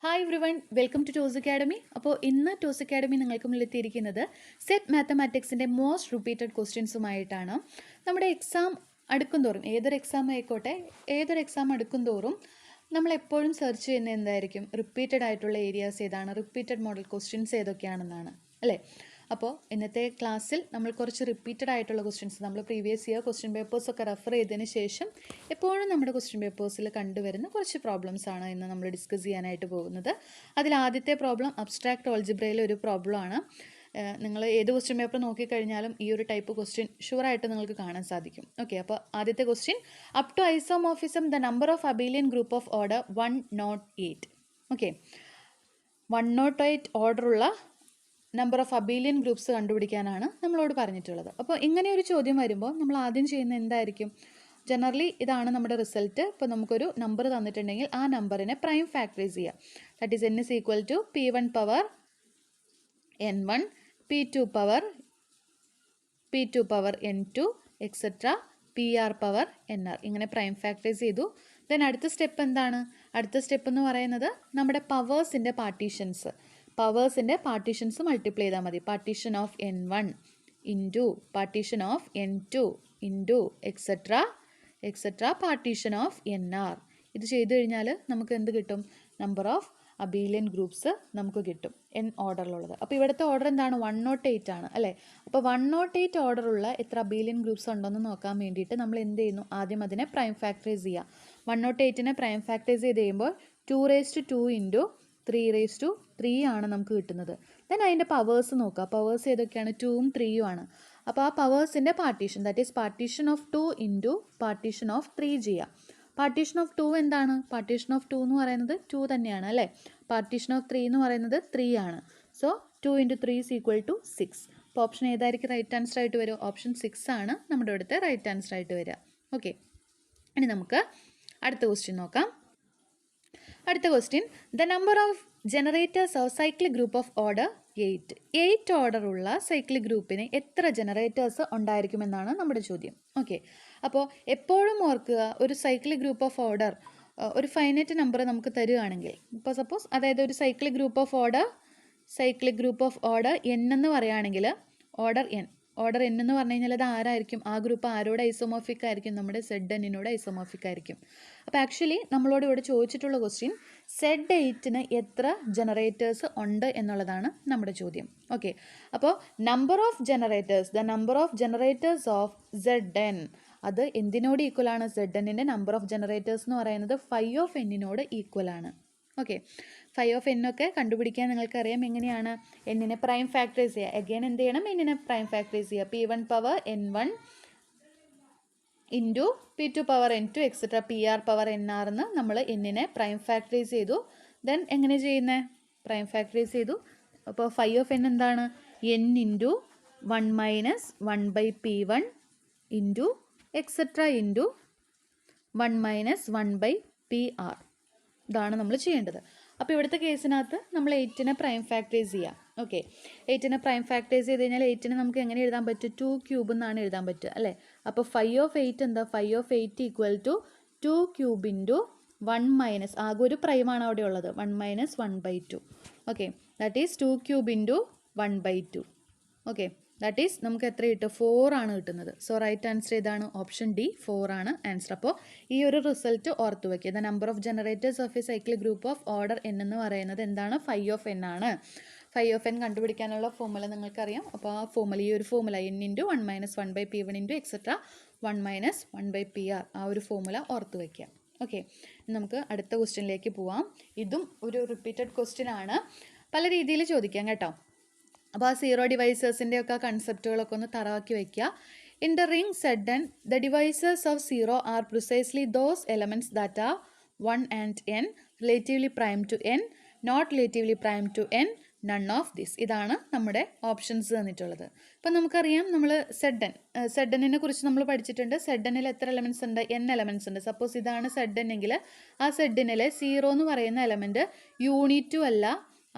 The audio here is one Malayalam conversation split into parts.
Hi everyone, welcome to toss academy. അപ്പോൾ ഇന്ന് ടോസ് അക്കാഡമി നിങ്ങൾക്ക് മുന്നിലെത്തിയിരിക്കുന്നത് സെറ്റ് മാത്തമാറ്റിക്സിൻ്റെ മോസ്റ്റ് റിപ്പീറ്റഡ് ക്വസ്റ്റ്യൻസുമായിട്ടാണ്. നമ്മുടെ എക്സാം അടുക്കും തോറും, ഏതൊരു എക്സാം അടുക്കും തോറും നമ്മളെപ്പോഴും സെർച്ച് ചെയ്യുന്നത് എന്തായിരിക്കും? റിപ്പീറ്റഡ് ആയിട്ടുള്ള ഏരിയാസ് ഏതാണ്, റിപ്പീറ്റഡ് മോഡൽ ക്വസ്റ്റ്യൻസ് ഏതൊക്കെയാണെന്നാണ് അല്ലേ? അപ്പോൾ ഇന്നത്തെ ക്ലാസ്സിൽ നമ്മൾ കുറച്ച് റിപ്പീറ്റഡ് ആയിട്ടുള്ള ക്വസ്റ്റ്യൻസ്, നമ്മൾ പ്രീവിയസ് ഇയർ ക്വസ്റ്റ്യൻ പേപ്പേഴ്സൊക്കെ റെഫർ ചെയ്തതിന് ശേഷം എപ്പോഴും നമ്മുടെ ക്വസ്റ്റ്യൻ പേപ്പേഴ്സിൽ കണ്ടുവരുന്ന കുറച്ച് പ്രോബ്ലംസ് ആണ് ഇന്ന് നമ്മൾ ഡിസ്കസ് ചെയ്യാനായിട്ട് പോകുന്നത്. അതിൽ ആദ്യത്തെ പ്രോബ്ലം അബ്സ്ട്രാക്റ്റ് ഓൾജിബ്രയിലെ ഒരു പ്രോബ്ലമാണ്. നിങ്ങൾ ഏത് ക്വസ്റ്റ്യൻ പേപ്പർ നോക്കിക്കഴിഞ്ഞാലും ഈ ഒരു ടൈപ്പ് ക്വസ്റ്റ്യൻ ഷുവറായിട്ട് നിങ്ങൾക്ക് കാണാൻ സാധിക്കും. ഓക്കെ, അപ്പോൾ ആദ്യത്തെ question, up to isomorphism the number of abelian group of order 108. Okay, 108 ഓർഡറുള്ള നമ്പർ ഓഫ് അബീലിയൻ ഗ്രൂപ്പ്സ് കണ്ടുപിടിക്കാനാണ് നമ്മളോട് പറഞ്ഞിട്ടുള്ളത്. അപ്പോൾ ഇങ്ങനെ ഒരു ചോദ്യം വരുമ്പോൾ നമ്മൾ ആദ്യം ചെയ്യുന്ന എന്തായിരിക്കും? ജനറലി ഇതാണ് നമ്മുടെ റിസൾട്ട്. ഇപ്പോൾ നമുക്കൊരു നമ്പർ തന്നിട്ടുണ്ടെങ്കിൽ ആ നമ്പറിനെ പ്രൈം ഫാക്ടറൈസ് ചെയ്യുക. That is n is equal to p1 power n1, p2 power n2 etcetera pr power nr. ഇങ്ങനെ പ്രൈം ഫാക്ടറൈസ് ചെയ്തു. ദെൻ അടുത്ത സ്റ്റെപ്പ് എന്താണ്? അടുത്ത സ്റ്റെപ്പ് എന്ന് പറയുന്നത് നമ്മുടെ പവേഴ്സിൻ്റെ പാർട്ടീഷൻസ് മൾട്ടിപ്ലൈ ചെയ്താൽ മതി. Partition of n1 into partition of n2 into etcetera partition of nr. ഇത് ചെയ്തു കഴിഞ്ഞാൽ നമുക്ക് എന്ത് കിട്ടും? നമ്പർ ഓഫ് അബീലിയൻ ഗ്രൂപ്പ്സ് നമുക്ക് കിട്ടും, n ഓർഡറിലുള്ളത്. അപ്പോൾ ഇവിടുത്തെ ഓർഡർ എന്താണ്? 108 ആണ് അല്ലേ? അപ്പോൾ 108 ഓർഡറുള്ള എത്ര അബീലിയൻ ഗ്രൂപ്പ്സ് ഉണ്ടോയെന്ന് നോക്കാൻ വേണ്ടിയിട്ട് നമ്മൾ എന്ത് ചെയ്യുന്നു? ആദ്യം അതിനെ പ്രൈം ഫാക്ടറൈസ് ചെയ്യുക. 108നെ പ്രൈം ഫാക്ടറൈസ് ചെയ്ത് കഴിയുമ്പോൾ 2² ഇൻറ്റു 3³ ആണ് നമുക്ക് കിട്ടുന്നത്. ദെൻ അതിൻ്റെ പവേഴ്സ് നോക്കുക. പവേഴ്സ് ഏതൊക്കെയാണ്? 2ഉം 3ഉം ആണ്. അപ്പോൾ ആ പവേഴ്സിൻ്റെ partition, that is partition of 2 into partition of 3 ചെയ്യുക. പാർട്ടീഷൻ ഓഫ് 2 എന്താണ്? പാർട്ടീഷൻ ഓഫ് 2 എന്ന് പറയുന്നത് 2 തന്നെയാണ് അല്ലേ? പാർട്ടീഷൻ ഓഫ് 3 എന്ന് പറയുന്നത് 3 ആണ്. So 2 into 3 is equal to 6. അപ്പോൾ ഓപ്ഷൻ ഏതായിരിക്കും റൈറ്റ് ആൻസർ ആയിട്ട് വരും? ഓപ്ഷൻ 6 ആണ് നമ്മുടെ ഇവിടുത്തെ റൈറ്റ് ആൻസർ ആയിട്ട് വരിക. ഓക്കെ, ഇനി നമുക്ക് അടുത്ത ക്വസ്റ്റ്യൻ നോക്കാം. അടുത്ത question, the number of generators of cyclic group of order 8 ഓർഡറുള്ള സൈക്ലിക് ഗ്രൂപ്പിന് എത്ര ജനറേറ്റേഴ്സ് ഉണ്ടായിരിക്കുമെന്നാണ് നമ്മുടെ ചോദ്യം. ഓക്കെ, അപ്പോൾ എപ്പോഴും ഓർക്കുക, ഒരു സൈക്ലിക് ഗ്രൂപ്പ് ഓഫ് ഓർഡർ ഒരു ഫൈനൈറ്റ് നമ്പർ നമുക്ക് തരികയാണെങ്കിൽ, ഇപ്പോൾ സപ്പോസ് അതായത് ഒരു cyclic group of order n എന്ന് പറയുകയാണെങ്കിൽ, ഓർഡർ n എന്ന് പറഞ്ഞു കഴിഞ്ഞാൽ അത് ആരായിരിക്കും? ആ ഗ്രൂപ്പ് ആരോട് ഐസോമോർഫിക് ആയിരിക്കും? നമ്മുടെ Z_n ഐസോമോർഫിക് ആയിരിക്കും. അപ്പോൾ ആക്ച്വലി നമ്മളോട് ഇവിടെ ചോദിച്ചിട്ടുള്ള ക്വസ്റ്റ്യൻ Z8ന് എത്ര ജനറേറ്റേഴ്സ് ഉണ്ട് എന്നുള്ളതാണ് നമ്മുടെ ചോദ്യം. ഓക്കെ, അപ്പോൾ number of generators of Zn അത് എന്തിനോട് ഈക്വൽ ആണ്? Zn-ൻ്റെ നമ്പർ ഓഫ് ജനറേറ്റേഴ്സ് എന്ന് പറയുന്നത് 5 of n-നോട് ഈക്വൽ ആണ്. ഓക്കെ, 5 of n ഒക്കെ കണ്ടുപിടിക്കാൻ നിങ്ങൾക്കറിയാം എങ്ങനെയാണ്? n-നെ പ്രൈം ഫാക്ടറൈസ് ചെയ്യുക. അഗൈൻ എന്ത് ചെയ്യണം? n-നെ പ്രൈം ഫാക്ടറൈസ് ചെയ്യുക. p1 power n1 into p2 power n2 etcetera pr power nr എന്ന് നമ്മൾ n-നെ പ്രൈം ഫാക്ടറൈസ് ചെയ്തു. ദെൻ എങ്ങനെ ചെയ്യുന്നത്? പ്രൈം ഫാക്ടറൈസ് ചെയ്തു. അപ്പോൾ 5 of n എന്താണ്? n into 1 minus 1/p1 into etcetera into 1 minus 1/pr. ഇതാണ് നമ്മൾ ചെയ്യേണ്ടത്. അപ്പോൾ ഇവിടുത്തെ കേസിനകത്ത് നമ്മൾ 8നെ പ്രൈം ഫാക്ടറൈസ് ചെയ്യാം. ഓക്കെ, 8നെ പ്രൈം ഫാക്ടറൈസ് ചെയ്ത് കഴിഞ്ഞാൽ 8നെ നമുക്ക് എങ്ങനെ എഴുതാൻ പറ്റും? 2³ എന്നാണ് എഴുതാൻ പറ്റുക അല്ലേ? അപ്പോൾ 5 of 8 എന്താ? 5 of 8 equal to 2³ into 1 minus, ആകെ ഒരു പ്രൈമാണ് അവിടെ ഉള്ളത്, 1 minus 1/2. Okay, that is 2³ into 1/2. Okay, that is നമുക്ക് എത്ര കിട്ടും? 4 ആണ് കിട്ടുന്നത്. സോ റൈറ്റ് ആൻസർ ഏതാണ്? ഓപ്ഷൻ ഡി, 4 ആണ് ആൻസർ. അപ്പോൾ ഈ ഒരു റിസൾട്ട് ഓർത്ത് വയ്ക്കുക. The number of generators of a cyclic group of order n എന്ന് പറയുന്നത് എന്താണ്? 5 of n ആണ്. 5 of n കണ്ടുപിടിക്കാനുള്ള ഫോർമുല നിങ്ങൾക്കറിയാം. അപ്പോൾ ആ ഫോർമുല, ഈ ഒരു formula n into 1 minus 1/p1 into etcetera 1 minus 1/pr, ആ ഒരു ഫോർമുല ഓർത്ത് വയ്ക്കുക. ഓക്കെ, നമുക്ക് അടുത്ത ക്വസ്റ്റ്യനിലേക്ക് പോവാം. ഇതും ഒരു റിപ്പീറ്റഡ് ക്വസ്റ്റ്യൻ ആണ്, പല രീതിയിൽ ചോദിക്കാം കേട്ടോ. അപ്പോൾ ആ സീറോ ഡിവൈസേഴ്സിൻ്റെ ഒക്കെ കൺസെപ്റ്റുകളൊക്കെ ഒന്ന് തറവാക്കി വയ്ക്കുക. In the ring Zn, the divisors of 0 are precisely those elements that are 1 and n, relatively prime to n, not relatively prime to n, none of this. ഇതാണ് നമ്മുടെ ഓപ്ഷൻസ് തന്നിട്ടുള്ളത്. ഇപ്പം നമുക്കറിയാം, നമ്മൾ Zn-നെ കുറിച്ച് നമ്മൾ പഠിച്ചിട്ടുണ്ട്. Zn-ൽ എത്ര എലമെൻറ്റ്സ് ഉണ്ട്? n എലമെൻറ്റ്സ് ഉണ്ട്. സപ്പോസ് ഇതാണ് Zn എങ്കിൽ ആ Zn-ലെ 0 എന്ന് പറയുന്ന എലമെൻറ്റ് യൂണിറ്റും അല്ല,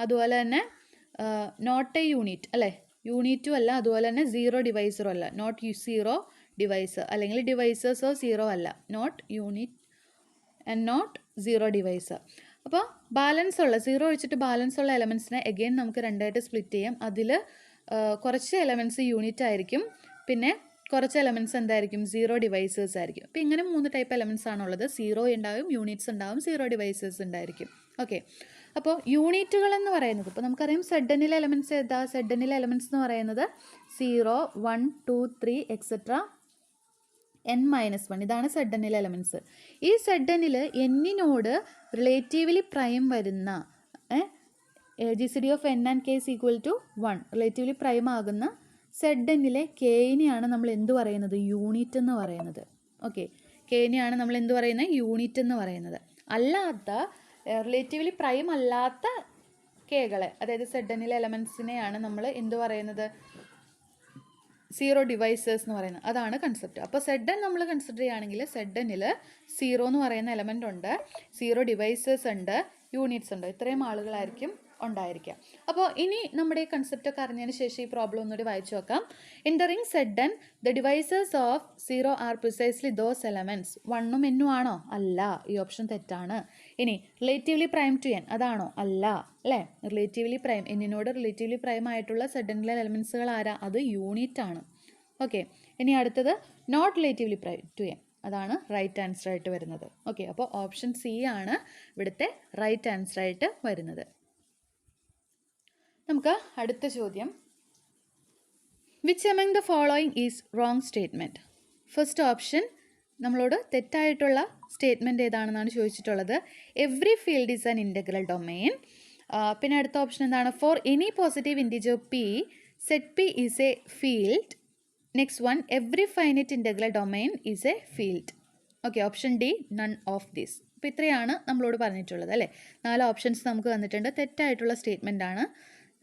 അതുപോലെ തന്നെ നോട്ട് എ യൂണിറ്റ് അല്ലേ, യൂണിറ്റും അല്ല, അതുപോലെ തന്നെ 0 ഡിവൈസറും അല്ല, നോട്ട് 0 ഡിവൈസർ, അല്ലെങ്കിൽ ഡിവൈസേഴ്സോ 0 അല്ല, not unit and not 0 divisor. അപ്പോൾ ബാലൻസ് ഉള്ള 0 ഒഴിച്ചിട്ട് ബാലൻസ് ഉള്ള എലമെൻസിനെ എഗെയിൻ നമുക്ക് രണ്ടായിട്ട് സ്പ്ലിറ്റ് ചെയ്യാം. അതിൽ കുറച്ച് എലമെൻറ്റ്സ് യൂണിറ്റ് ആയിരിക്കും, പിന്നെ കുറച്ച് എലമെൻറ്റ്സ് എന്തായിരിക്കും, 0 ഡിവൈസേഴ്സ് ആയിരിക്കും. അപ്പോൾ ഇങ്ങനെ 3 ടൈപ്പ് എലമെൻറ്റ്സ് ആണുള്ളത്. 0 ഉണ്ടാവും, യൂണിറ്റ്സ് ഉണ്ടാവും, 0 ഡിവൈസേഴ്സ് ഉണ്ടായിരിക്കും. ഓക്കെ, അപ്പോൾ യൂണിറ്റുകൾ എന്ന് പറയുന്നത് ഇപ്പോൾ നമുക്കറിയാം സെഡനിലെ എലമെൻറ്റ്സ് ഏതാ? സെഡനിലെ എലമെൻറ്റ്സ് എന്ന് പറയുന്നത് 0, 1, 2, 3 എക്സെട്ര n-1. ഇതാണ് സെഡനിലെ എലമെൻറ്റ്സ്. ഈ സെഡനിൽ എന്നിനോട് റിലേറ്റീവ്ലി പ്രൈം വരുന്ന GCD of n and k is equal to 1 relatively prime ആകുന്ന സെഡനിലെ കെയിനെയാണ് നമ്മൾ എന്ത് പറയുന്നത്? യൂണിറ്റ് എന്ന് പറയുന്നത്. ഓക്കെ, കെയിനെയാണ് നമ്മൾ എന്ത് പറയുന്നത്? യൂണിറ്റ് എന്ന് പറയുന്നത്. അല്ലാത്ത റിലേറ്റീവ്ലി പ്രൈം അല്ലാത്ത കെകളെ, അതായത് സെഡനിലെ എലമെൻസിനെയാണ് നമ്മൾ എന്ത് പറയുന്നത്? 0 ഡിവൈസേഴ്സ് എന്ന് പറയുന്നത്. അതാണ് കൺസെപ്റ്റ്. അപ്പോൾ സെഡൻ നമ്മൾ കൺസിഡർ ചെയ്യുകയാണെങ്കിൽ സെഡനിൽ 0 എന്ന് പറയുന്ന എലമെൻ്റ് ഉണ്ട്, 0 ഡിവൈസേഴ്സ് ഉണ്ട്, യൂണിറ്റ്സ് ഉണ്ട്. ഇത്രയും ആളുകളായിരിക്കും ഉണ്ടായിരിക്കുക. അപ്പോൾ ഇനി നമ്മുടെ ഈ കൺസെപ്റ്റ് ഒക്കെ അറിഞ്ഞതിന് ശേഷം ഈ പ്രോബ്ലം ഒന്നുകൂടി വായിച്ചു നോക്കാം. In the ring Z n the divisors of 0 are precisely those elements. 1ഉം n ആണോ? അല്ല, ഈ ഓപ്ഷൻ തെറ്റാണ്. ഇനി റിലേറ്റീവ്ലി പ്രൈം ടു n, അതാണോ? അല്ല, അല്ലേ? റിലേറ്റീവ്ലി പ്രൈം, എന്നിനോട് റിലേറ്റീവ്ലി പ്രൈം ആയിട്ടുള്ള സെഡനിലെ എലമെൻറ്റ്സുകൾ ആരാ? അത് യൂണിറ്റ് ആണ്. ഓക്കെ, ഇനി അടുത്തത് not relatively prime to n, അതാണ് റൈറ്റ് ആൻസർ ആയിട്ട് വരുന്നത്. ഓക്കെ, അപ്പോൾ ഓപ്ഷൻ സി ആണ് ഇവിടുത്തെ റൈറ്റ് ആൻസർ ആയിട്ട് വരുന്നത്. നമുക്ക് അടുത്ത ചോദ്യം, which among the following is wrong statement? First option നമ്മളോട് തെറ്റായിട്ടുള്ള സ്റ്റേറ്റ്മെൻറ്റ് ഏതാണെന്നാണ് ചോദിച്ചിട്ടുള്ളത്. Every field is an integral domain. പിന്നെ അടുത്ത ഓപ്ഷൻ എന്താണ്? Four any positive integer P set P is a field. Next one, every finite integral domain is a field. Okay, option D none of this. അപ്പോൾ ഇത്രയാണ് നമ്മളോട് പറഞ്ഞിട്ടുള്ളത്, അല്ലേ? 4 ഓപ്ഷൻസ് നമുക്ക് തന്നിട്ടുണ്ട്. തെറ്റായിട്ടുള്ള സ്റ്റേറ്റ്മെൻ്റ് ആണ്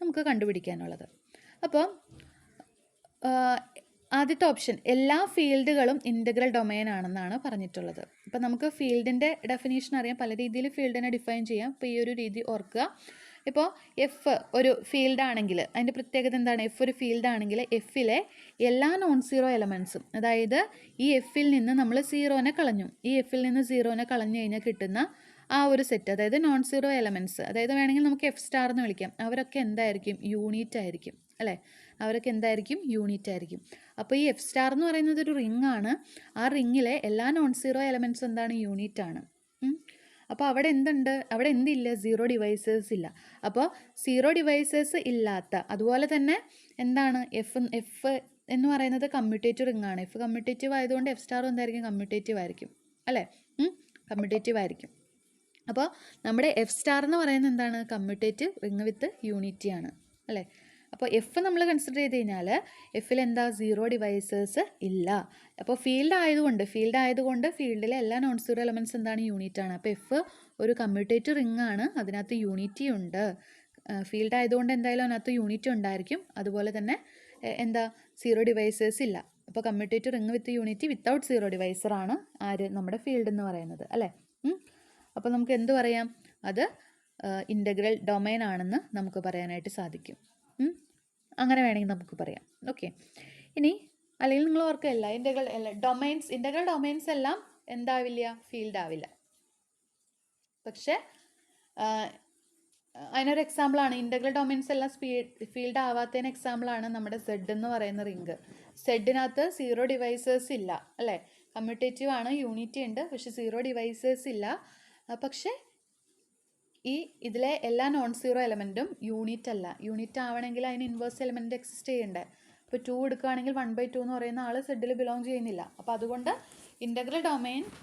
നമുക്ക് കണ്ടുപിടിക്കാനുള്ളത്. അപ്പോൾ ആദ്യത്തെ ഓപ്ഷൻ, എല്ലാ ഫീൽഡുകളും ഇൻ്റഗ്രൽ ഡൊമെയിൻ ആണെന്നാണ് പറഞ്ഞിട്ടുള്ളത്. അപ്പോൾ നമുക്ക് ഫീൽഡിൻ്റെ ഡെഫിനേഷൻ അറിയാം, പല രീതിയിൽ ഫീൽഡിനെ ഡിഫൈൻ ചെയ്യാം. അപ്പോൾ ഈ ഒരു രീതി ഓർക്കുക. ഇപ്പോൾ എഫ് ഒരു ഫീൽഡാണെങ്കിൽ അതിൻ്റെ പ്രത്യേകത എന്താണ്? എഫ് ഒരു ഫീൽഡാണെങ്കിൽ എഫിലെ എല്ലാ നോൺ സീറോ എലമെൻസും, അതായത് ഈ എഫിൽ നിന്ന് നമ്മൾ സീറോനെ കളഞ്ഞു, ഈ എഫിൽ നിന്ന് സീറോനെ കളഞ്ഞു കഴിഞ്ഞാൽ കിട്ടുന്ന ആ ഒരു സെറ്റ്, അതായത് നോൺ സീറോ എലമെൻറ്റ്സ്, അതായത് വേണമെങ്കിൽ നമുക്ക് എഫ് സ്റ്റാർ എന്ന് വിളിക്കാം, അവരൊക്കെ എന്തായിരിക്കും? യൂണിറ്റ് ആയിരിക്കും, അല്ലേ? അവരൊക്കെ എന്തായിരിക്കും? യൂണിറ്റ് ആയിരിക്കും. അപ്പോൾ ഈ എഫ് സ്റ്റാർ എന്ന് പറയുന്നത് ഒരു റിംഗ് ആണ്. ആ റിങ്ങിലെ എല്ലാ നോൺ സീറോ എലമെൻറ്റ്സ് എന്താണ്? യൂണിറ്റ് ആണ്. അപ്പോൾ അവിടെ എന്തുണ്ട്? അവിടെ എന്തില്ല? 0 ഡിവൈസേഴ്സ് ഇല്ല. അപ്പോൾ 0 ഡിവൈസേഴ്സ് ഇല്ലാത്ത, അതുപോലെ തന്നെ എന്താണ്? എഫ് എന്ന് പറയുന്നത് കമ്മ്യൂട്ടേറ്റീവ് റിംഗ് ആണ്. എഫ് കമ്മ്യൂട്ടേറ്റീവ് ആയതുകൊണ്ട് എഫ് സ്റ്റാറും എന്തായിരിക്കും? കമ്മ്യൂട്ടേറ്റീവ് ആയിരിക്കും, അല്ലേ? കമ്മ്യൂട്ടേറ്റീവ് ആയിരിക്കും. അപ്പോൾ നമ്മുടെ എഫ് സ്റ്റാർ എന്ന് പറയുന്നത് എന്താണ്? കമ്മ്യൂട്ടേറ്റീവ് റിംഗ് വിത്ത് യൂണിറ്റി ആണ്, അല്ലേ? അപ്പോൾ എഫ് നമ്മൾ കൺസിഡർ ചെയ്ത് കഴിഞ്ഞാൽ എഫിൽ എന്താ? 0 ഡിവൈസേഴ്സ് ഇല്ല. അപ്പോൾ ഫീൽഡ് ആയതുകൊണ്ട് ഫീൽഡിലെ എല്ലാ നോൺ സീറോ എലമെൻറ്റ്സ് എന്താണ്? യൂണിറ്റ് ആണ്. അപ്പോൾ എഫ് ഒരു കമ്മ്യൂട്ടേറ്റീവ് റിംഗ് ആണ്, അതിനകത്ത് യൂണിറ്റി ഉണ്ട്. ഫീൽഡ് ആയതുകൊണ്ട് എന്തായാലും അതിനകത്ത് യൂണിറ്റി ഉണ്ടായിരിക്കും. അതുപോലെ തന്നെ എന്താ? 0 ഡിവൈസേഴ്സ് ഇല്ല. അപ്പോൾ കമ്മ്യൂട്ടേറ്റീവ് റിംഗ് വിത്ത് യൂണിറ്റി വിത്തൗട്ട് 0 ഡിവൈസർ ആണ് ആര്? നമ്മുടെ ഫീൽഡ് എന്ന് പറയുന്നത്, അല്ലേ? അപ്പോൾ നമുക്ക് എന്ത് പറയാം? അത് ഇൻ്റഗ്രൽ ഡൊമൈൻ ആണെന്ന് നമുക്ക് പറയാനായിട്ട് സാധിക്കും. അങ്ങനെ വേണമെങ്കിൽ നമുക്ക് പറയാം. ഓക്കെ, ഇനി അല്ലെങ്കിൽ നിങ്ങൾ ഓർക്കുക, ഇൻ്റഗ്രൽ ഡൊമൈൻസ് എല്ലാം എന്താവില്ല? ഫീൽഡ് ആവില്ല. പക്ഷേ അതിനൊരു എക്സാമ്പിളാണ്, ഇൻ്റഗ്രൽ ഡൊമൈൻസ് എല്ലാം ഫീൽഡ് ആവാത്തതിന് എക്സാമ്പിളാണ് നമ്മുടെ സെഡ് എന്ന് പറയുന്ന റിംഗ്. സെഡിനകത്ത് 0 ഡിവൈസേഴ്സ് ഇല്ല, അല്ലേ? കമ്മ്യൂട്ടേറ്റീവ് ആണ്, യൂണിറ്റി ഉണ്ട്, പക്ഷെ 0 ഡിവൈസേഴ്സ് ഇല്ല. പക്ഷേ ഇതിലെ എല്ലാ നോൺ സീറോ എലമെൻറ്റും യൂണിറ്റ് അല്ല. യൂണിറ്റ് ആവണമെങ്കിൽ അതിന് ഇൻവേഴ്സ് എലമെൻറ്റ് എക്സിസ്റ്റ് ചെയ്യണ്ടേ. ഇപ്പോൾ 2 എടുക്കുകയാണെങ്കിൽ 1/2 എന്ന് പറയുന്ന ആൾ സെഡിൽ ബിലോങ് ചെയ്യുന്നില്ല. അപ്പോൾ അതുകൊണ്ട്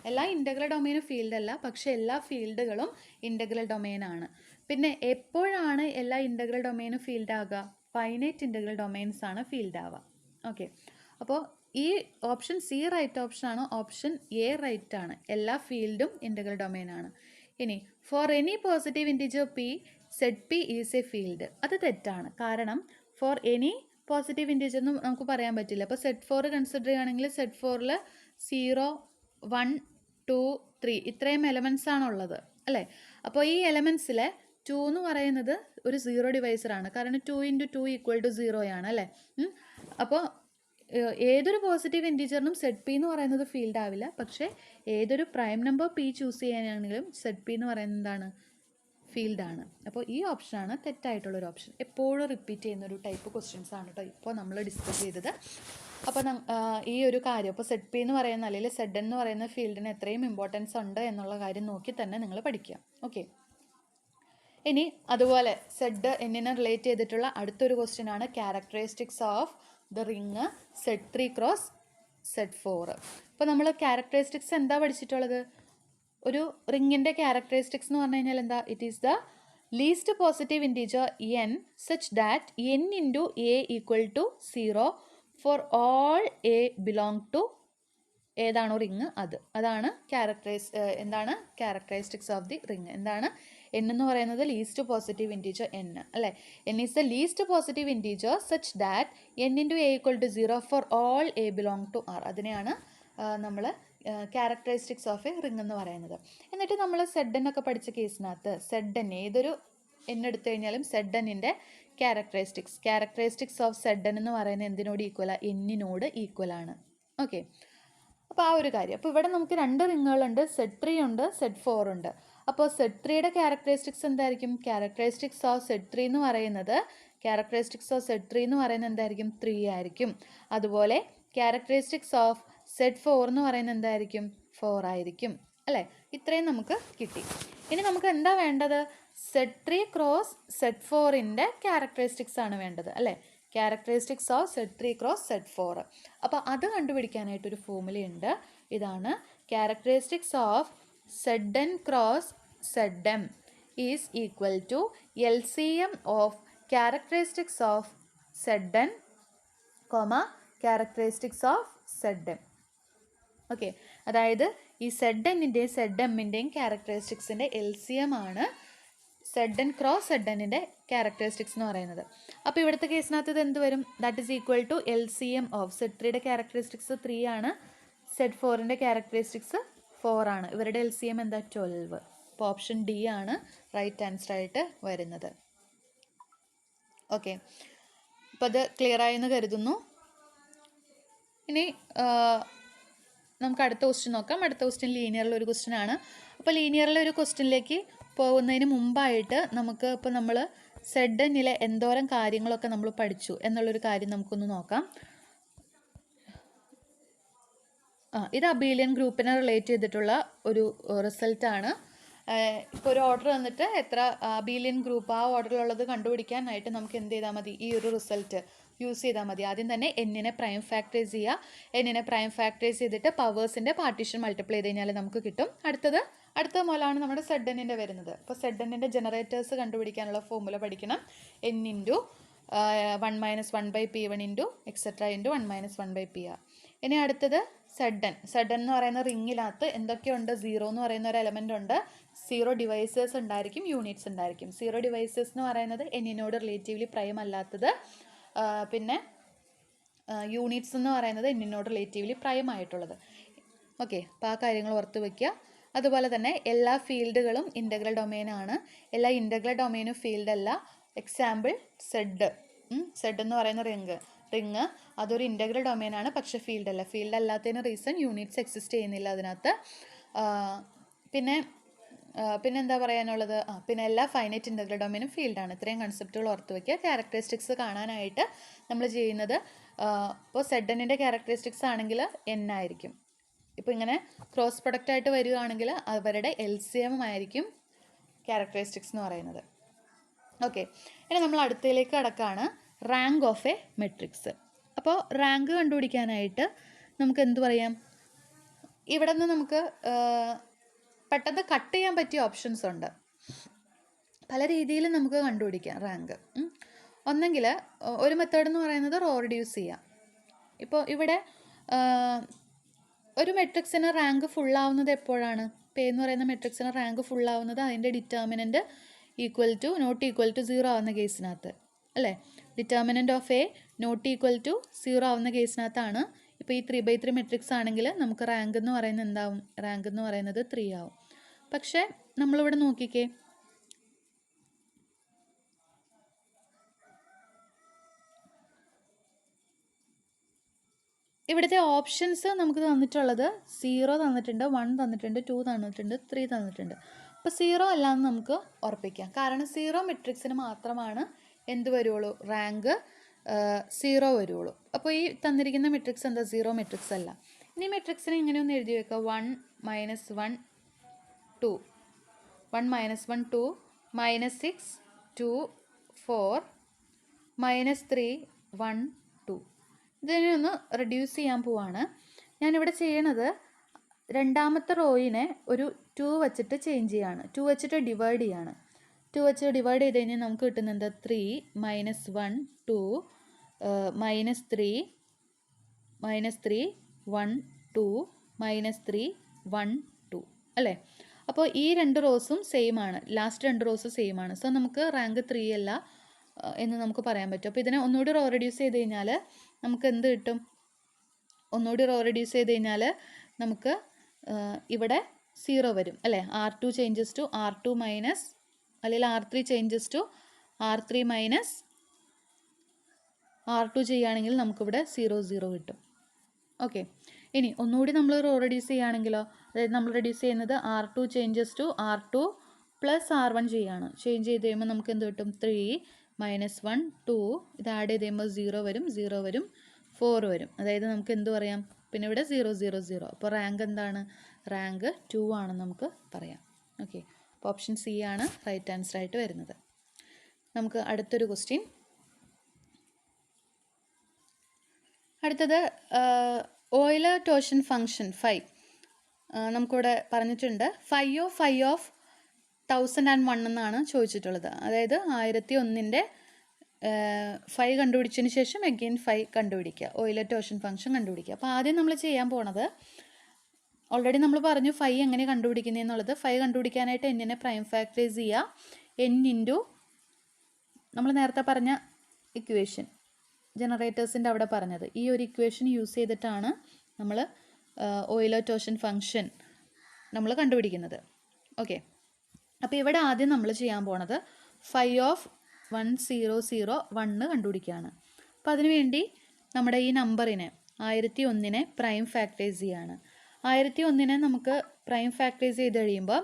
എല്ലാ ഇൻ്റഗ്രൽ ഡൊമെയിനും ഫീൽഡ് അല്ല, പക്ഷേ എല്ലാ ഫീൽഡുകളും ഇൻ്റഗ്രൽ ഡൊമെയിൻ ആണ്. പിന്നെ എപ്പോഴാണ് എല്ലാ ഇൻ്റഗ്രൽ ഡൊമെയിനും ഫീൽഡ് ആകുക? ഫൈനൈറ്റ് ഇൻ്റഗ്രൽ ഡൊമെയിൻസ് ആണ് ഫീൽഡ് ആവുക. ഓക്കെ, അപ്പോൾ ഈ ഓപ്ഷൻ സി റൈറ്റ് ഓപ്ഷൻ ആണ്, ഓപ്ഷൻ എ റൈറ്റ് ആണ്. എല്ലാ ഫീൽഡും ഇൻ്റഗ്രൽ ഡൊമെയിൻ ആണ്. ഇനി for any positive integer P Z P is a field, അത് തെറ്റാണ്. കാരണം ഫോർ എനി പോസിറ്റീവ് ഇൻറ്റിജർ ഒന്നും നമുക്ക് പറയാൻ പറ്റില്ല. അപ്പോൾ സെഡ് 4 കൺസിഡർ ചെയ്യുകയാണെങ്കിൽ സെഡ് 4ൽ 0, 1, 2, 3 ഇത്രയും എലമെൻറ്റ്സ് ആണുള്ളത്, അല്ലേ? അപ്പോൾ ഈ എലമെൻറ്റ്സിലെ 2 എന്ന് പറയുന്നത് ഒരു 0 ഡിവൈസറാണ്. കാരണം 2 × 2 = 0 ആണ്, അല്ലേ? അപ്പോൾ ഏതൊരു പോസിറ്റീവ് ഇൻറ്റിജറിനും സെഡ് പി എന്ന് പറയുന്നത് ഫീൽഡ് ആവില്ല. പക്ഷേ ഏതൊരു പ്രൈം നമ്പർ പി ചൂസ് ചെയ്യാനാണെങ്കിലും സെഡ് പി എന്ന് പറയുന്നത് എന്താണ്? ഫീൽഡാണ്. അപ്പോൾ ഈ ഓപ്ഷനാണ് തെറ്റായിട്ടുള്ളൊരു ഓപ്ഷൻ. എപ്പോഴും റിപ്പീറ്റ് ചെയ്യുന്നൊരു ടൈപ്പ് ക്വസ്റ്റ്യൻസ് ആണ് കേട്ടോ ഇപ്പോൾ നമ്മൾ ഡിസ്കസ് ചെയ്തത്. അപ്പോൾ ഈ ഒരു കാര്യം ഇപ്പോൾ സെഡ് പി എന്ന് പറയുന്ന അല്ലെങ്കിൽ സെഡ് എന്ന് പറയുന്ന ഫീൽഡിന് എത്രയും ഇമ്പോർട്ടൻസ് ഉണ്ട് എന്നുള്ള കാര്യം നോക്കി തന്നെ നിങ്ങൾ പഠിക്കുക. ഓക്കെ, ഇനി അതുപോലെ സെഡ് എന്നിനെ റിലേറ്റ് ചെയ്തിട്ടുള്ള അടുത്തൊരു ക്വസ്റ്റ്യൻ ആണ് characteristics of the ring Z 3 cross Z 4. അപ്പോൾ നമ്മൾ ക്യാരക്ടറിസ്റ്റിക്സ് എന്താ പഠിച്ചിട്ടുള്ളത്? ഒരു റിങ്ങിൻ്റെ ക്യാരക്ടറിസ്റ്റിക്സ് എന്ന് പറഞ്ഞു കഴിഞ്ഞാൽ എന്താ? It is the least positive integer N such that N into A equal to 0 for all A belong to ഏതാണോ റിങ് അതാണ് എന്താണ് ക്യാരക്ടറിസ്റ്റിക്സ് ഓഫ് ദി റിങ്. എന്താണ്? എൻ എന്ന് പറയുന്നത് ലീസ്റ്റ് പോസിറ്റീവ് ഇൻറ്റീജർ എൻ അല്ലേ. N is the least positive integer such that N into A equal to 0 for all A belong to R. അതിനെയാണ് നമ്മൾ ക്യാരക്ടറിസ്റ്റിക്സ് ഓഫ് എ റിങ് എന്ന് പറയുന്നത്. എന്നിട്ട് നമ്മൾ സെഡ് എന്നൊക്കെ പഠിച്ച കേസിനകത്ത് സെഡ് എൻ ഏതൊരു എൻ എടുത്തു കഴിഞ്ഞാലും സെഡ് എന്നിൻ്റെ ക്യാരക്ടറിസ്റ്റിക്സ് ഓഫ് സെഡ് എൻ എന്ന് പറയുന്നത് എന്തിനോട് ഈക്വലാണ്? എന്നിനോട് ഈക്വലാണ്. ഓക്കെ, അപ്പോൾ ആ ഒരു കാര്യം. അപ്പോൾ ഇവിടെ നമുക്ക് 2 റിങ്ങുകളുണ്ട്, സെഡ് 3 ഉണ്ട്, സെഡ് 4 ഉണ്ട്. അപ്പോൾ സെഡ് 3യുടെ ക്യാരക്ടറിസ്റ്റിക്സ് എന്തായിരിക്കും? ക്യാരക്ടറിസ്റ്റിക്സ് ഓഫ് സെഡ് 3 എന്ന് പറയുന്നത് എന്തായിരിക്കും? 3 ആയിരിക്കും. അതുപോലെ ക്യാരക്ടറിസ്റ്റിക്സ് ഓഫ് സെഡ് 4 എന്ന് പറയുന്നത് എന്തായിരിക്കും? 4 ആയിരിക്കും അല്ലേ. ഇത്രയും നമുക്ക് കിട്ടി. ഇനി നമുക്ക് എന്താ വേണ്ടത്? സെഡ് 3 ക്രോസ് സെഡ് 4ൻ്റെ ക്യാരക്ടറിസ്റ്റിക്സ് ആണ് വേണ്ടത് അല്ലേ. Characteristics of Z 3 cross Z 4. അപ്പോൾ അത് കണ്ടുപിടിക്കാനായിട്ടൊരു ഫോമുലയുണ്ട്. ഇതാണ് characteristics of Z N cross Z M is equal to LCM of characteristics of Z N characteristics of Z M. Okay, അതായത് ഈ സെഡ് എന്നിൻ്റെയും സെഡ് എമ്മിൻ്റെയും ക്യാരക്ടറിസ്റ്റിക്സിൻ്റെ LCM ആണ് സെഡ് എൻ ക്രോസ് സെഡ് എന്നിൻ്റെ ക്യാരക്ടറിസ്റ്റിക്സ് എന്ന് പറയുന്നത്. അപ്പോൾ ഇവിടുത്തെ കേസിനകത്ത് ഇത് എന്ത് വരും? That is equal to LCM of Z 3യുടെ ക്യാരക്ടറിസ്റ്റിക്സ് 3 ആണ്, സെഡ് 4ൻ്റെ ക്യാരക്ടറിസ്റ്റിക്സ് 4 ആണ്. ഇവരുടെ LCM എന്താ? 12. അപ്പോൾ ഓപ്ഷൻ ഡി ആണ് റൈറ്റ് ആൻസർ ആയിട്ട് വരുന്നത്. ഓക്കെ, അപ്പോൾ അത് ക്ലിയർ ആയെന്ന് കരുതുന്നു. ഇനി നമുക്ക് അടുത്ത ക്വസ്റ്റ്യൻ നോക്കാം. അടുത്ത ക്വസ്റ്റ്യൻ ലീനിയറിലൊരു ക്വസ്റ്റ്യൻ ആണ്. അപ്പോൾ ലീനിയറിലൊരു ക്വസ്റ്റ്യനിലേക്ക് പോകുന്നതിന് മുമ്പായിട്ട് നമുക്ക് ഇപ്പോൾ നമ്മൾ സെഡ് എന്നിലെ എന്തോരം കാര്യങ്ങളൊക്കെ നമ്മൾ പഠിച്ചു എന്നുള്ളൊരു കാര്യം നമുക്കൊന്ന് നോക്കാം. ഇത് അബീലിയൻ ഗ്രൂപ്പിനെ റിലേറ്റ് ചെയ്തിട്ടുള്ള ഒരു റിസൾട്ടാണ്. ഇപ്പോൾ ഒരു ഓർഡർ വന്നിട്ട് എത്ര അബീലിയൻ ഗ്രൂപ്പ് ആ ഓർഡറിലുള്ളത് കണ്ടുപിടിക്കാനായിട്ട് നമുക്ക് എന്ത് ചെയ്താൽ മതി? ഈ ഒരു റിസൾട്ട് യൂസ് ചെയ്താൽ മതി. ആദ്യം തന്നെ എന്നിനെ പ്രൈം ഫാക്ടറൈസ് ചെയ്യുക. എന്നിനെ പ്രൈം ഫാക്ടറൈസ് ചെയ്തിട്ട് പവേഴ്സിൻ്റെ പാർട്ടീഷൻ മൾട്ടിപ്ലൈ ചെയ്ത് കഴിഞ്ഞാൽ നമുക്ക് കിട്ടും. അടുത്ത മൂലമാണ് നമ്മുടെ സെഡ് എന്നിൻ്റെ വരുന്നത്. അപ്പോൾ സെഡ് എന്നിൻ്റെ ജനറേറ്റേഴ്സ് കണ്ടുപിടിക്കാനുള്ള ഫോർമുല പഠിക്കണം. N into 1 - 1/P1 into etcetera into 1 - 1/PR. ഇനി അടുത്തത് സെഡ് എൻ എന്ന് പറയുന്ന റിങ്ങിനകത്ത് എന്തൊക്കെയുണ്ട്? 0 എന്ന് പറയുന്ന ഒരു എലമെൻ്റ് ഉണ്ട്, 0 ഡിവൈസേഴ്സ് ഉണ്ടായിരിക്കും, യൂണിറ്റ്സ് ഉണ്ടായിരിക്കും. 0 ഡിവൈസേഴ്സ് എന്ന് പറയുന്നത് എന്നിനോട് റിലേറ്റീവ്ലി പ്രൈം അല്ലാത്തത്, പിന്നെ യൂണിറ്റ്സ് എന്ന് പറയുന്നത് എന്നിനോട് റിലേറ്റീവ്ലി പ്രൈം ആയിട്ടുള്ളത്. ഓക്കെ, അപ്പോൾ ആ കാര്യങ്ങൾ ഓർത്ത് വയ്ക്കുക. അതുപോലെ തന്നെ എല്ലാ ഫീൽഡുകളും ഇൻ്റഗ്രൽ ഡൊമെയിനാണ്. എല്ലാ ഇൻ്റഗ്രൽ ഡൊമെയിനും ഫീൽഡല്ല. എക്സാമ്പിൾ സെഡ് എന്ന് പറയുന്ന റിങ് അതൊരു ഇൻ്റഗ്രൽ ഡൊമെയിനാണ്, പക്ഷേ ഫീൽഡല്ല. ഫീൽഡ് അല്ലാത്തതിന് റീസൺ യൂണിറ്റ്സ് എക്സിസ്റ്റ് ചെയ്യുന്നില്ല അതിനകത്ത്. പിന്നെ എന്താ പറയാനുള്ളത്? പിന്നെ എല്ലാ ഫൈനൈറ്റ് ഇൻ്റഗ്രൽ ഡൊമെയിനും ഫീൽഡാണ്. ഇത്രയും കൺസെപ്റ്റുകൾ ഓർത്ത് വയ്ക്കുക. ക്യാരക്ടറിസ്റ്റിക്സ് കാണാനായിട്ട് നമ്മൾ ചെയ്യുന്നത് ഇപ്പോൾ സെഡ് എന്നിൻ്റെ ക്യാരക്ടറിസ്റ്റിക്സ് ആണെങ്കിൽ എൻ ആയിരിക്കും. ഇപ്പോൾ ഇങ്ങനെ ക്രോസ് പ്രൊഡക്റ്റ് ആയിട്ട് വരികയാണെങ്കിൽ അവരുടെ LCM ആയിരിക്കും ക്യാരക്ടറിസ്റ്റിക്സ് എന്ന് പറയുന്നത്. ഓക്കെ, ഇനി നമ്മൾ അടുത്തതിലേക്ക് കടക്കുകയാണ്, റാങ്ക് ഓഫ് എ മെട്രിക്സ്. അപ്പോൾ റാങ്ക് കണ്ടുപിടിക്കാനായിട്ട് നമുക്ക് എന്ത് പറയാം? ഇവിടെ നിന്ന് നമുക്ക് പെട്ടെന്ന് കട്ട് ചെയ്യാൻ പറ്റിയ ഓപ്ഷൻസ് ഉണ്ട്. പല രീതിയിൽ നമുക്ക് കണ്ടുപിടിക്കാം റാങ്ക്. ഒന്നെങ്കിൽ ഒരു മെത്തേഡ് എന്ന് പറയുന്നത് റോ റിഡ്യൂസ് ചെയ്യാം. ഇപ്പോൾ ഇവിടെ ഒരു മെട്രിക്സിന് റാങ്ക് ഫുള്ളാവുന്നത് എപ്പോഴാണ്? പേ എന്ന് പറയുന്ന മെട്രിക്സിന് റാങ്ക് ഫുള്ളാവുന്നത് അതിൻ്റെ ഡിറ്റർമിനൻറ്റ് നോട്ട് ഈക്വൽ ടു 0 ആവുന്ന കേസിനകത്ത് അല്ലേ. Determinant of A not equal to 0 ആവുന്ന കേസിനകത്താണ്. ഇപ്പോൾ ഈ 3/3 മെട്രിക്സ് ആണെങ്കിൽ നമുക്ക് റാങ്ക് എന്ന് പറയുന്നത് എന്താവും? റാങ്ക് എന്ന് പറയുന്നത് 3 ആവും. പക്ഷേ നമ്മളിവിടെ നോക്കിക്കേ, ഇവിടുത്തെ ഓപ്ഷൻസ് നമുക്ക് തന്നിട്ടുള്ളത് 0 തന്നിട്ടുണ്ട്, 1 തന്നിട്ടുണ്ട്, 2 തന്നിട്ടുണ്ട്, 3 തന്നിട്ടുണ്ട്. അപ്പോൾ 0 അല്ലാന്ന് നമുക്ക് ഉറപ്പിക്കാം. കാരണം 0 മെട്രിക്സിന് മാത്രമാണ് എന്ത് വരുള്ളൂ, റാങ്ക് 0 വരുള്ളൂ. അപ്പോൾ ഈ തന്നിരിക്കുന്ന മെട്രിക്സ് എന്താ, 0 മെട്രിക്സ് അല്ല. ഇനി മെട്രിക്സിനെ ഇങ്ങനെയൊന്ന് എഴുതി വെക്കുക. 1 - 1 2 1 - 1 2 -6 2 4 -3 1 2. ഇതിനെ ഒന്ന് റെഡ്യൂസ് ചെയ്യാൻ പോവാണ്. ഞാനിവിടെ ചെയ്യണത് രണ്ടാമത്തെ റോയിനെ ഒരു 2 വച്ചിട്ട് ചേഞ്ച് ചെയ്യാണ്, 2 വച്ചിട്ട് ഡിവൈഡ് ചെയ്യാണ്. 2 വെച്ച് ഡിവൈഡ് ചെയ്ത് കഴിഞ്ഞാൽ നമുക്ക് കിട്ടുന്നത് 3 - 1 2 -3 1 2 -3 1 2 അല്ലേ. അപ്പോൾ ഈ 2 റോസും സെയിം ആണ്, ലാസ്റ്റ് 2 റോസ് സെയിം ആണ്. സോ നമുക്ക് റാങ്ക് 3 അല്ല എന്ന് നമുക്ക് പറയാൻ പറ്റും. അപ്പോൾ ഇതിനെ ഒന്നുകൂടി റോ റെഡ്യൂസ് ചെയ്ത് കഴിഞ്ഞാൽ നമുക്ക് എന്ത് കിട്ടും, ഒന്നുകൂടി റോ റെഡ്യൂസ് ചെയ്ത് കഴിഞ്ഞാൽ നമുക്ക് ഇവിടെ 0 വരും അല്ലേ. R2 changes to R2 minus, അല്ലെങ്കിൽ R3 changes to R3 minus R2 ചെയ്യുകയാണെങ്കിൽ നമുക്കിവിടെ 0 0 കിട്ടും. ഓക്കെ, ഇനി ഒന്നുകൂടി നമ്മൾ റോ റെഡ്യൂസ് ചെയ്യുകയാണെങ്കിലോ, അതായത് നമ്മൾ റെഡ്യൂസ് ചെയ്യുന്നത് R2 changes to R2 plus R1 ചെയ്യുകയാണ്. ചേഞ്ച് ചെയ്ത് കഴിയുമ്പോൾ നമുക്ക് എന്ത് കിട്ടും, 3 - 1 2, ഇത് ആഡ് ചെയ്ത് കഴിയുമ്പോൾ 0 വരും, 0 വരും, 4 വരും. അതായത് നമുക്ക് എന്ത് പറയാം, പിന്നെ ഇവിടെ 0 0 0. അപ്പോൾ റാങ്ക് എന്താണ്, റാങ്ക് 2 ആണെന്ന് നമുക്ക് പറയാം. ഓക്കെ, അപ്പോൾ ഓപ്ഷൻ സി ആണ് റൈറ്റ് ആൻസർ ആയിട്ട് വരുന്നത്. നമുക്ക് അടുത്തൊരു ക്വസ്റ്റ്യൻ. അടുത്തത് ഓയിലർ-ടോർഷൻ ഫംഗ്ഷൻ 5 നമുക്കിവിടെ പറഞ്ഞിട്ടുണ്ട്. 5 of 1001 എന്നാണ് ചോദിച്ചിട്ടുള്ളത്. അതായത് 1001ൻ്റെ 5 കണ്ടുപിടിച്ചതിന് ശേഷം അഗെയിൻ 5 കണ്ടുപിടിക്കുക, ഓയിലർ-ടോർഷൻ ഫംഗ്ഷൻ കണ്ടുപിടിക്കുക. അപ്പോൾ ആദ്യം നമ്മൾ ചെയ്യാൻ പോണത്, ഓൾറെഡി നമ്മൾ പറഞ്ഞു 5 എങ്ങനെ കണ്ടുപിടിക്കുന്നതെന്നുള്ളത്. 5 കണ്ടുപിടിക്കാനായിട്ട് എന്നിനെ പ്രൈം ഫാക്ടറൈസ് ചെയ്യുക. n ഇൻറ്റു നമ്മൾ നേരത്തെ പറഞ്ഞ ഇക്വേഷൻ, ജനറേറ്റേഴ്സിൻ്റെ അവിടെ പറഞ്ഞത്, ഈ ഒരു ഇക്വേഷൻ യൂസ് ചെയ്തിട്ടാണ് നമ്മൾ ഓയിലർ-ടോർഷൻ ഫംഗ്ഷൻ നമ്മൾ കണ്ടുപിടിക്കുന്നത്. ഓക്കെ, അപ്പോൾ ഇവിടെ ആദ്യം നമ്മൾ ചെയ്യാൻ പോണത് 5 of 100 കണ്ടുപിടിക്കുകയാണ്. അപ്പോൾ അതിനുവേണ്ടി നമ്മുടെ ഈ നമ്പറിനെ 1001നെ പ്രൈം ഫാക്ടറൈസ് ചെയ്യാണ്. 1001നെ നമുക്ക് പ്രൈം ഫാക്ടറൈസ് ചെയ്ത് കഴിയുമ്പോൾ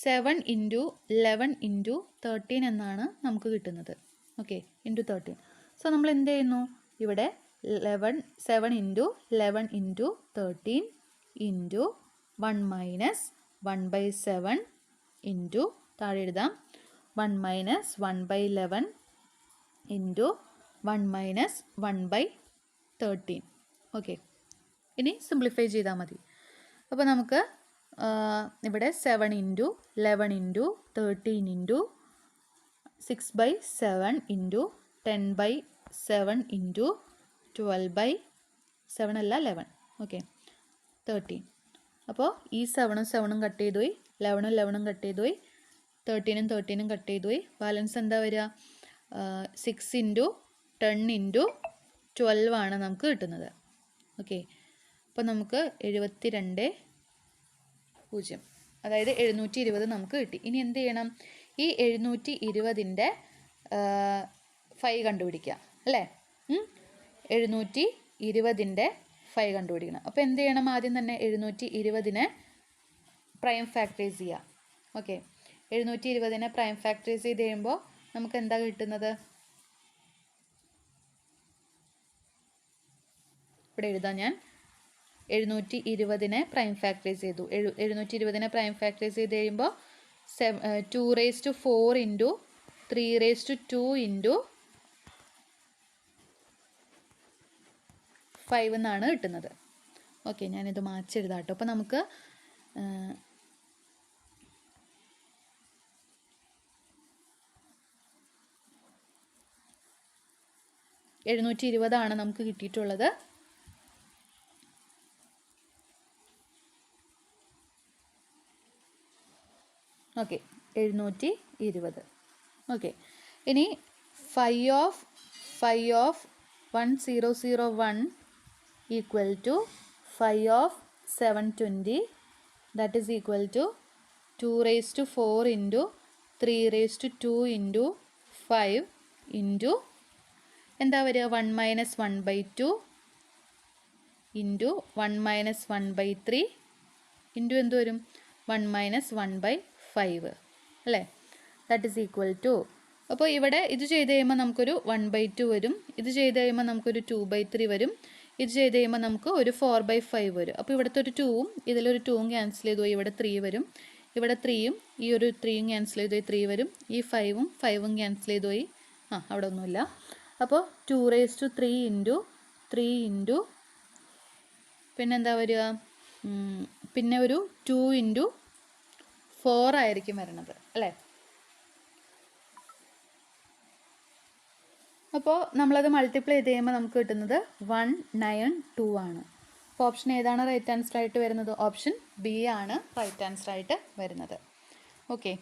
7 × 11 × 13 എന്നാണ് നമുക്ക് കിട്ടുന്നത്. Okay, into 13. സോ നമ്മൾ എന്ത് ചെയ്യുന്നു, ഇവിടെ 7 × 11 × 13 ഇൻറ്റു 1 - 1/7 ഇൻറ്റു താഴെ എഴുതാം 1 - 1/11 ഇൻറ്റു 1 - 1/13. ഓക്കെ, ഇനി സിംപ്ലിഫൈ ചെയ്താൽ മതി. അപ്പോൾ നമുക്ക് ഇവിടെ 7 × 11 × 13 ഇൻറ്റു 6/7 ഇൻറ്റു 10/7 ഇൻറ്റു 12/7 അല്ല 11. ഓക്കെ, 13. അപ്പോൾ ഈ 7 ഉം 7 ഉം കട്ട് ചെയ്ത് പോയി, 11 ഉം 11 ഉം കട്ട് ചെയ്ത് പോയി, 13 ഉം 13 ഉം കട്ട് ചെയ്ത് പോയി. ബാലൻസ് എന്താ വരിക, 6 × 10 × 12 ആണ് നമുക്ക് കിട്ടുന്നത്. ഓക്കെ, അപ്പോൾ നമുക്ക് 72 0, അതായത് 720 നമുക്ക് കിട്ടി. ഇനി എന്ത് ചെയ്യണം, ഈ 720ൻ്റെ 5 കണ്ടുപിടിക്കുക അല്ലേ. 720ൻ്റെ 5 കണ്ടുപിടിക്കണം. അപ്പോൾ എന്ത് ചെയ്യണം, ആദ്യം തന്നെ 720നെ പ്രൈം ഫാക്ടറൈസ് ചെയ്യുക. ഓക്കെ, 720നെ പ്രൈം ഫാക്ടറൈസ് ചെയ്ത് കഴിയുമ്പോൾ നമുക്ക് എന്താ കിട്ടുന്നത്, ഇവിടെ എഴുതാം ഞാൻ. 720നെ പ്രൈം ഫാക്ടറൈസ് ചെയ്തു. 720നെ പ്രൈം ഫാക്ടറൈസ് ചെയ്ത് കഴിയുമ്പോൾ 2⁴ ഇൻറ്റു 3⁵2 ഇൻറ്റു 5 എന്നാണ് കിട്ടുന്നത്. ഓക്കെ, ഞാനിത് മാച്ചെഴുതാം കേട്ടോ. അപ്പോൾ നമുക്ക് 720 നമുക്ക് കിട്ടിയിട്ടുള്ളത്. ഓക്കെ, 720. ഓക്കെ, ഇനി 5 of 1001 equal to 5 of 720, that is equal to 2⁴ into 3⁵2 into 5 into എന്താ വരിക, 1 - 1/2 ഇൻറ്റു 1 - 1/3 ഇൻറ്റു എന്ത് വരും, 1 - 1/5 5 അല്ലേ? ദാറ്റ് ഈസ് ഈക്വൽ ടു, അപ്പോൾ ഇവിടെ ഇത് ചെയ്ത് കഴിയുമ്പോൾ നമുക്കൊരു 1/2 വരും, ഇത് ചെയ്ത് കഴിയുമ്പോൾ നമുക്കൊരു 2/3 വരും, ഇത് ചെയ്ത് കഴിയുമ്പോൾ നമുക്ക് ഒരു 4/5 വരും. അപ്പോൾ ഇവിടുത്തെ ഒരു 2ഉം ഇതിലൊരു 2ഉം ക്യാൻസൽ ചെയ്തു പോയി, ഇവിടെ 3 വരും, ഇവിടെ 3യും ഈ ഒരു 3യും ക്യാൻസൽ ചെയ്തു പോയി 3 വരും, ഈ 5ഉം ക്യാൻസൽ ചെയ്തു പോയി, അവിടെ ഒന്നുമില്ല. അപ്പോൾ 2⁻³ ഇൻറ്റു പിന്നെന്താ വരിക, പിന്നെ ഒരു 2 ഇൻറ്റു 4 ആയിരിക്കും വരണത് അല്ലേ? അപ്പോൾ നമ്മളത് മൾട്ടിപ്ലൈ ചെയ്ത് കഴിയുമ്പോൾ നമുക്ക് കിട്ടുന്നത് 192 ആണ്. അപ്പോൾ ഓപ്ഷൻ ഏതാണ് റൈറ്റ് ആൻസർ ആയിട്ട് വരുന്നത്? ഓപ്ഷൻ ബി ആണ് റൈറ്റ് ആൻസർ ആയിട്ട് വരുന്നത്. ഓക്കെ,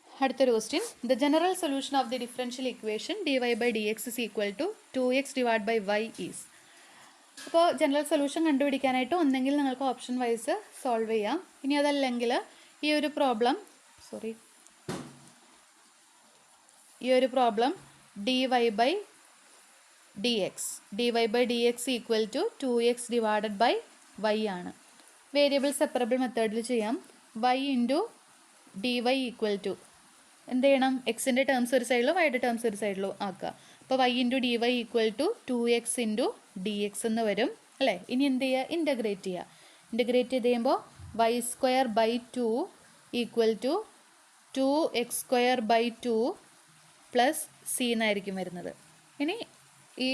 അടുത്തൊരു question. The general solution of the differential equation dy/dx is equal to 2x divided by y is. അപ്പോൾ ജനറൽ സൊല്യൂഷൻ കണ്ടുപിടിക്കാനായിട്ട് ഒന്നെങ്കിൽ നിങ്ങൾക്ക് ഓപ്ഷൻ വൈസ് സോൾവ് ചെയ്യാം, ഇനി അതല്ലെങ്കിൽ ഈ ഒരു problem dy/dx equal to 2x divided by y ആണ്. വേരിയബിൾ സെപ്പറബിൾ മെത്തേഡിൽ ചെയ്യാം. y into dy equal to എന്ത് ചെയ്യണം? എക്സിൻ്റെ ടേംസ് ഒരു സൈഡിലും വൈയുടെ ടേംസ് ഒരു സൈഡിലും ആക്കുക. അപ്പോൾ y into dy equal to 2x into dx എന്ന് വരും അല്ലേ? ഇനി എന്ത് ചെയ്യുക? ഇൻ്റഗ്രേറ്റ് ചെയ്യുക. ഇൻ്റഗ്രേറ്റ് ചെയ്ത് കഴിയുമ്പോൾ y²/2 equal to 2x²/2 plus C എന്നായിരിക്കും വരുന്നത്. ഇനി ഈ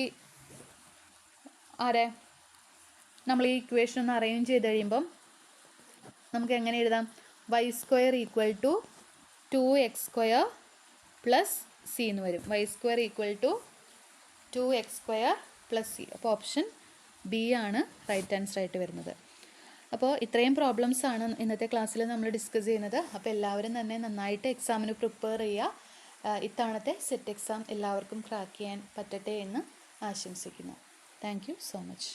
നമ്മൾ ഈ ഇക്വേഷൻ ഒന്ന് അറേഞ്ച് ചെയ്ത് കഴിയുമ്പം നമുക്ക് എങ്ങനെ എഴുതാം? y² equal to 2x² plus C എന്ന് വരും. y² equal to 2x² plus C. അപ്പോൾ ഓപ്ഷൻ ബി ആണ് റൈറ്റ് ആൻസർ ആയിട്ട് വരുന്നത്. അപ്പോൾ ഇത്രയും പ്രോബ്ലംസ് ആണ് ഇന്നത്തെ ക്ലാസ്സിൽ നമ്മൾ ഡിസ്കസ് ചെയ്യുന്നത്. അപ്പോൾ എല്ലാവരും തന്നെ നന്നായിട്ട് എക്സാമിന് പ്രിപ്പയർ ചെയ്യുക. ഇത്തവണത്തെ സെറ്റ് എക്സാം എല്ലാവർക്കും ക്രാക്ക് ചെയ്യാൻ പറ്റട്ടെ എന്ന് ആശംസിക്കുന്നു. Thank you so much.